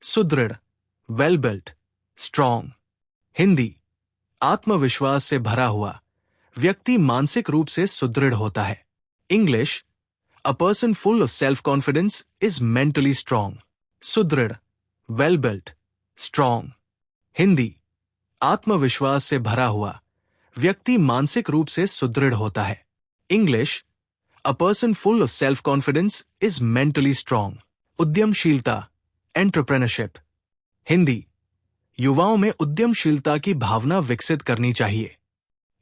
सुदृढ़, well built, strong. Hindi, आत्मविश्वास से भरा हुआ, व्यक्ति मानसिक रूप से सुदृढ़ होता है। English, a person full of self confidence is mentally strong. सुदृढ़, वेल बिल्ट, स्ट्रॉन्ग। हिंदी, आत्मविश्वास से भरा हुआ, व्यक्ति मानसिक रूप से सुदृढ़ होता है। English, a person full of self confidence is mentally strong. उद्यमशीलता, एंटरप्रेन्योरशिप। हिंदी, युवाओं में उद्यमशीलता की भावना विकसित करनी चाहिए।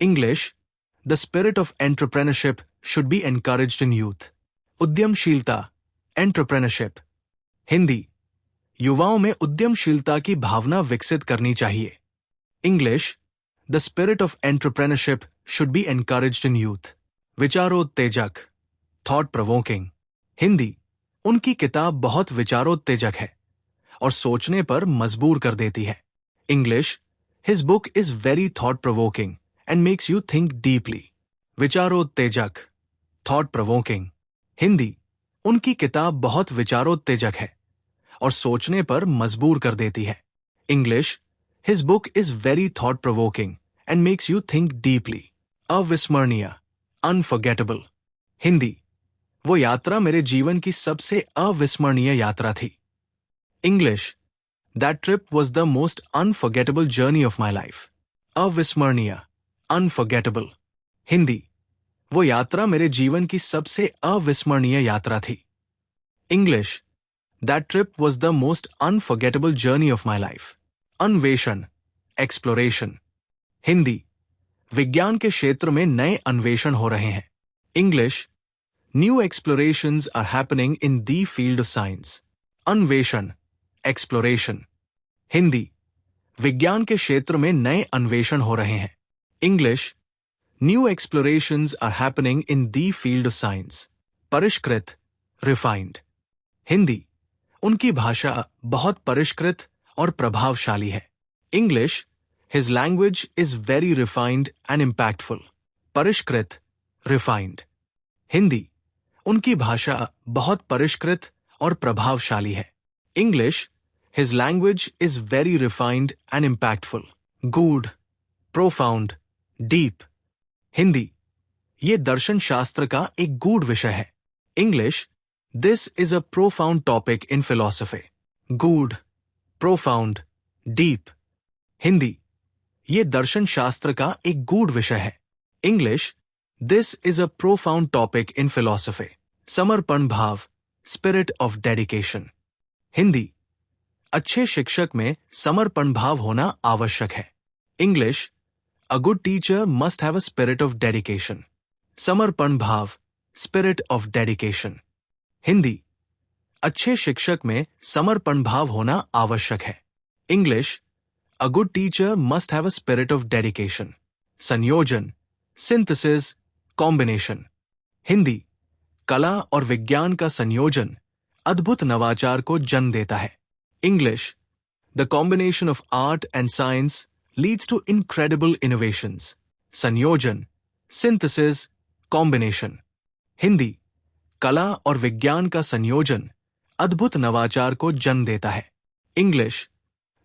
English, the spirit of entrepreneurship should be encouraged in youth. उद्यमशीलता, एंटरप्रेन्योरशिप। हिंदी, युवाओं में उद्यमशीलता की भावना विकसित करनी चाहिए। English, the spirit of entrepreneurship should be encouraged in youth. विचारोत्तेजक, थॉट प्रोवोकिंग। हिंदी, उनकी किताब बहुत विचारोत्तेजक है और सोचने पर मजबूर कर देती है। English, his book is very thought provoking and makes you think deeply. विचारोत्तेजक, थॉट प्रोवोकिंग। हिंदी, उनकी किताब बहुत विचारोत्तेजक है और सोचने पर मजबूर कर देती है। English, his book is very thought provoking and makes you think deeply. अविस्मरणीय, अनफॉरगेटेबल। हिंदी, वो यात्रा मेरे जीवन की सबसे अविस्मरणीय यात्रा थी। English, that trip was the most unforgettable journey of my life. अविस्मरणीय, अनफॉरगेटेबल। हिंदी, वो यात्रा मेरे जीवन की सबसे अविस्मरणीय यात्रा थी। English, that trip was the most unforgettable journey of my life. अन्वेषण, एक्सप्लोरेशन। हिंदी, विज्ञान के क्षेत्र में नए अन्वेषण हो रहे हैं। English, new explorations are happening in the field of science. अन्वेषण, एक्सप्लोरेशन। हिंदी, विज्ञान के क्षेत्र में नए अन्वेषण हो रहे हैं। English, new explorations are happening in the field of science. परिष्कृत, रिफाइंड। हिंदी, उनकी भाषा बहुत परिष्कृत और प्रभावशाली है। English, his language is very refined and impactful. परिष्कृत, रिफाइंड। हिंदी, उनकी भाषा बहुत परिष्कृत और प्रभावशाली है। English, his language is very refined and impactful. गूढ़, प्रोफाउंड, डीप। हिंदी, ये दर्शन शास्त्र का एक गूढ़ विषय है। English, this is a profound topic in philosophy. गूढ़, प्रोफाउंड, डीप। हिंदी, ये दर्शन शास्त्र का एक गूढ़ विषय है। English, this is a profound topic in philosophy. समर्पण भाव, स्पिरिट ऑफ डेडिकेशन। हिंदी, अच्छे शिक्षक में समर्पण भाव होना आवश्यक है। English, a good teacher must have a spirit of dedication. समर्पण भाव, स्पिरिट ऑफ डेडिकेशन। हिंदी, अच्छे शिक्षक में समर्पण भाव होना आवश्यक है। English, a good teacher must have a spirit of dedication. संयोजन, सिंथेसिस, कॉम्बिनेशन। हिंदी, कला और विज्ञान का संयोजन अद्भुत नवाचार को जन्म देता है। English, the combination of art and science leads to incredible innovations. संयोजन, सिंथेसिस, कॉम्बिनेशन। हिंदी, कला और विज्ञान का संयोजन अद्भुत नवाचार को जन्म देता है। English,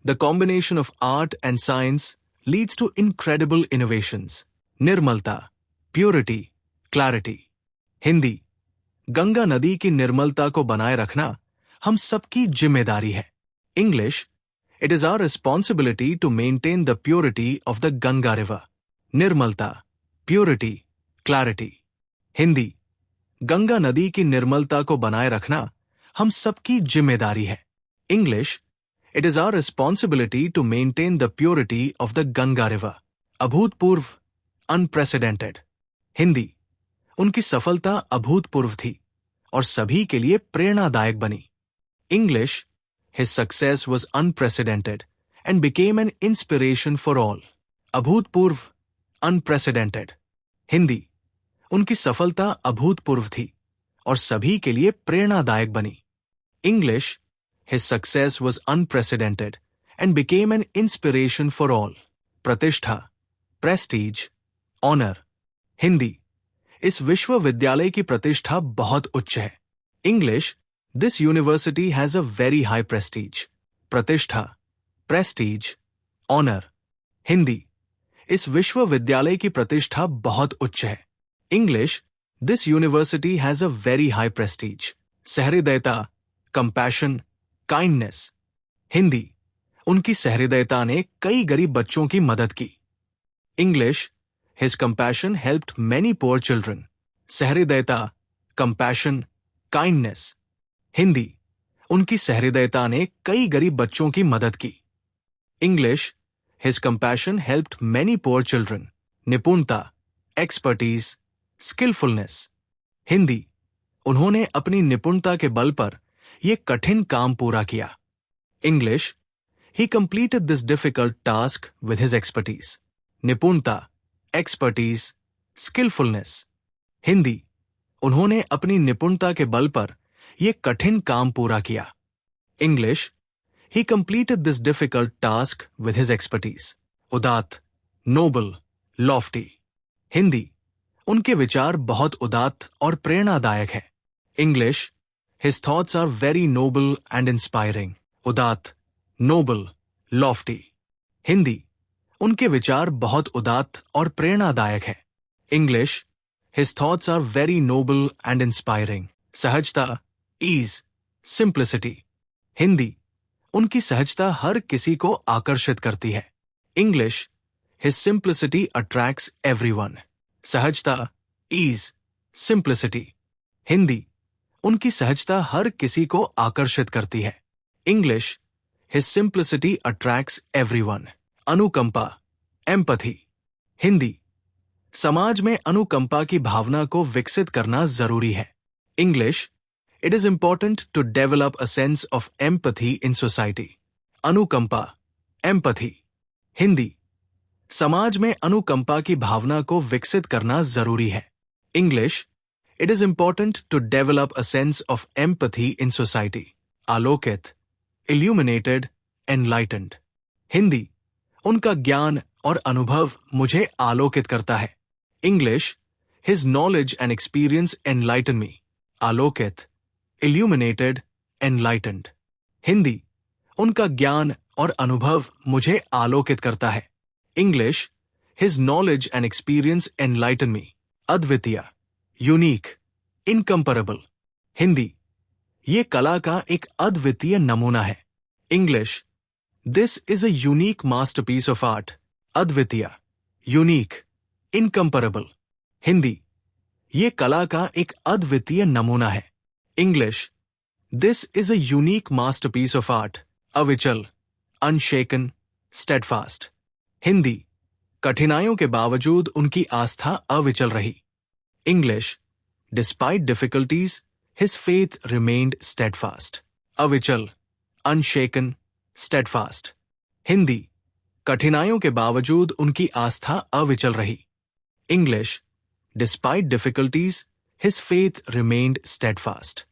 the combination of art and science leads to incredible innovations. निर्मलता, प्योरिटी, क्लैरिटी। हिंदी, गंगा नदी की निर्मलता को बनाए रखना हम सबकी जिम्मेदारी है। English, it is our responsibility to maintain the purity of the Ganga river. निर्मलता, प्योरिटी, क्लैरिटी। हिंदी, गंगा नदी की निर्मलता को बनाए रखना हम सबकी जिम्मेदारी है। English, it is our responsibility to maintain the purity of the Ganga river. अभूतपूर्व, अनप्रेसिडेंटेड। हिंदी, उनकी सफलता अभूतपूर्व थी और सभी के लिए प्रेरणादायक बनी। English, his success was unprecedented and became an inspiration for all. अभूतपूर्व, अनप्रेसिडेंटेड। हिंदी, उनकी सफलता अभूतपूर्व थी और सभी के लिए प्रेरणादायक बनी। English, his success was unprecedented and became an inspiration for all. प्रतिष्ठा, प्रेस्टीज, ऑनर। हिंदी, इस विश्वविद्यालय की प्रतिष्ठा बहुत उच्च है। English, this university has a very high prestige. प्रतिष्ठा, प्रेस्टीज, ऑनर। हिंदी, इस विश्वविद्यालय की प्रतिष्ठा बहुत उच्च है। English, this university has a very high prestige. सहृदयता, कंपैशन, काइंडनेस। हिंदी, उनकी सहृदयता ने कई गरीब बच्चों की मदद की। English, his compassion helped many poor children. सहृदयता, कंपैशन, काइंडनेस। हिंदी, उनकी सहृदयता ने कई गरीब बच्चों की मदद की। English, his compassion helped many poor children. निपुणता, एक्सपर्टीज, स्किलफुलनेस। हिंदी, उन्होंने अपनी निपुणता के बल पर यह कठिन काम पूरा किया। English, he completed this difficult task with his expertise. निपुणता, एक्सपर्टीज, स्किलफुलनेस। हिंदी, उन्होंने अपनी निपुणता के बल पर यह कठिन काम पूरा किया। English, he completed this difficult task with his expertise. उदात्त, नोबल, लॉफ्टी। हिंदी, उनके विचार बहुत उदात्त और प्रेरणादायक है। English, his thoughts are very noble and inspiring. उदात्त, नोबल, लॉफ्टी। हिंदी, उनके विचार बहुत उदात्त और प्रेरणादायक है। English, his thoughts are very noble and inspiring. सहजता, ईज, सिंप्लिसिटी। हिंदी, उनकी सहजता हर किसी को आकर्षित करती है। English, his simplicity attracts everyone. सहजता, ईज, सिंप्लिसिटी। हिंदी, उनकी सहजता हर किसी को आकर्षित करती है। English, his simplicity attracts everyone. अनुकंपा, एम्पथी। हिंदी, समाज में अनुकंपा की भावना को विकसित करना जरूरी है। English, it is important to develop a sense of empathy in society. अनुकंपा, एम्पथी। हिंदी, समाज में अनुकंपा की भावना को विकसित करना जरूरी है। English, it is important to develop a sense of empathy in society. आलोकित, illuminated, enlightened. हिंदी, उनका ज्ञान और अनुभव मुझे आलोकित करता है। English, his knowledge and experience enlighten me. आलोकित, illuminated, enlightened. हिंदी, उनका ज्ञान और अनुभव मुझे आलोकित करता है। English, his knowledge and experience enlighten me. अद्वितीय, यूनिक, इनकम्परेबल। हिंदी, ये कला का एक अद्वितीय नमूना है। English, this is a unique masterpiece of art. अद्वितीय, यूनिक, इनकम्परेबल। हिंदी, ये कला का एक अद्वितीय नमूना है। English, this is a unique masterpiece of art. Avichal, अनशेकन, steadfast. Hindi, कठिनाइयों के बावजूद उनकी आस्था अविचल रही। English, despite difficulties his faith remained steadfast. अविचल, अनशेकन, steadfast. हिंदी, कठिनाइयों के बावजूद उनकी आस्था अविचल रही। English, despite difficulties, his faith remained steadfast.